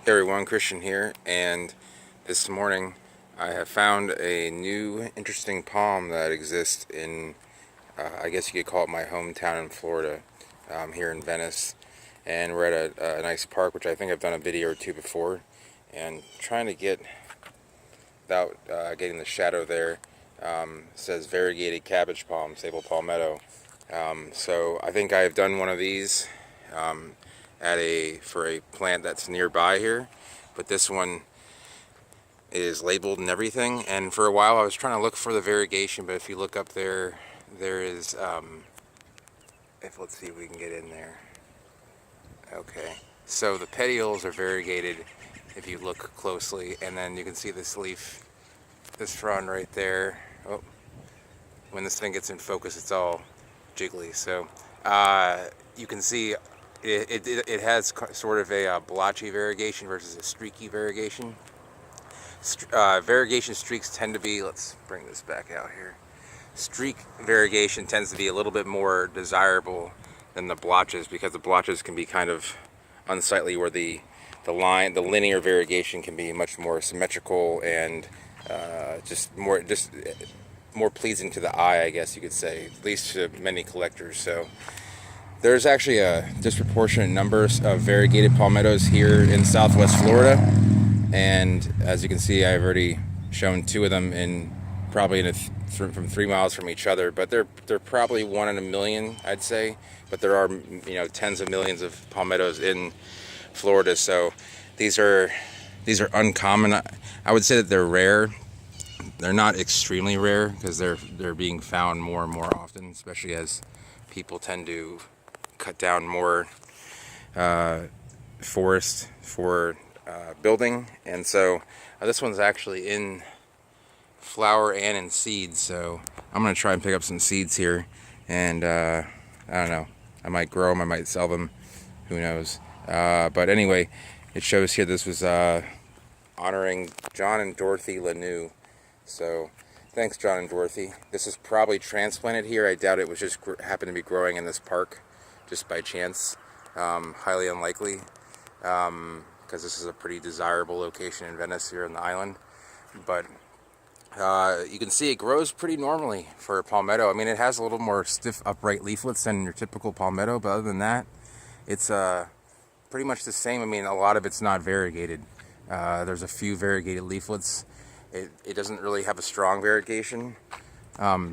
Hey everyone, Christian here, and this morning I have found a new interesting palm that exists in, I guess you could call it my hometown in Florida, here in Venice. And we're at a nice park, which I think I've done a video or two before, and trying to get, without getting the shadow there, says variegated cabbage palm, Sabal Palmetto. So I think I've done one of these for a plant that's nearby here, but this one is labeled and everything. And for a while I was trying to look for the variegation, but if you look up there, there is let's see if we can get in there. Okay, so the petioles are variegated if you look closely, and then you can see this leaf, this frond right there. Oh, when this thing gets in focus, it's all jiggly. So you can see it has sort of a blotchy variegation versus a streaky variegation. Variegation streaks tend to be, let's bring this back out here. Streak variegation tends to be a little bit more desirable than the blotches, because the blotches can be kind of unsightly, where the linear variegation can be much more symmetrical and just more pleasing to the eye, I guess you could say, at least to many collectors. So there's actually a disproportionate number of variegated palmettos here in Southwest Florida, and as you can see, I've already shown two of them probably from 3 miles from each other, but they're probably 1 in a million, I'd say. But there are, tens of millions of palmettos in Florida, so these are uncommon. I would say that they're rare. They're not extremely rare, because they're being found more and more often, especially as people tend to cut down more forest for building. And so this one's actually in flower and in seeds, so I'm gonna try and pick up some seeds here, and I don't know, I might grow them, I might sell them, who knows. But anyway, it shows here this was honoring John and Dorothy Lanou. So thanks, John and Dorothy. This is probably transplanted here. I doubt it was just happened to be growing in this park just by chance. Highly unlikely, because this is a pretty desirable location in Venice here on the island. But you can see it grows pretty normally for a palmetto. I mean, it has a little more stiff, upright leaflets than your typical palmetto, but other than that, it's pretty much the same. I mean, a lot of it's not variegated. There's a few variegated leaflets. It doesn't really have a strong variegation,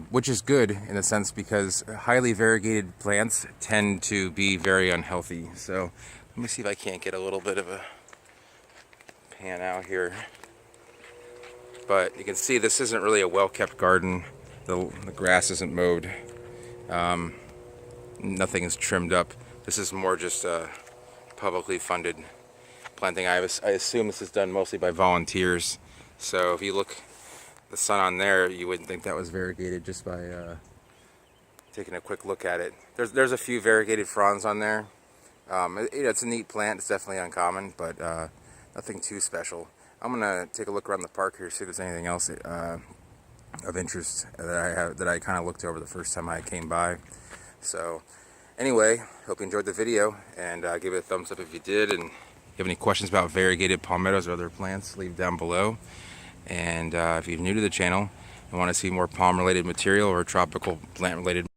which is good in a sense, because highly variegated plants tend to be very unhealthy. So let me see if I can't get a little bit of a pan out here. But you can see this isn't really a well-kept garden. The grass isn't mowed. Nothing is trimmed up. This is more just a publicly funded planting. I assume this is done mostly by volunteers. So if you look the sun on there, you wouldn't think that was variegated just by taking a quick look at it. There's a few variegated fronds on there. It's a neat plant. It's definitely uncommon, but nothing too special. I'm gonna take a look around the park here, see if there's anything else of interest that I kind of looked over the first time I came by. So anyway, hope you enjoyed the video, and give it a thumbs up if you did. And if you have any questions about variegated palmettos or other plants, leave down below. And if you're new to the channel and want to see more palm related material or tropical plant related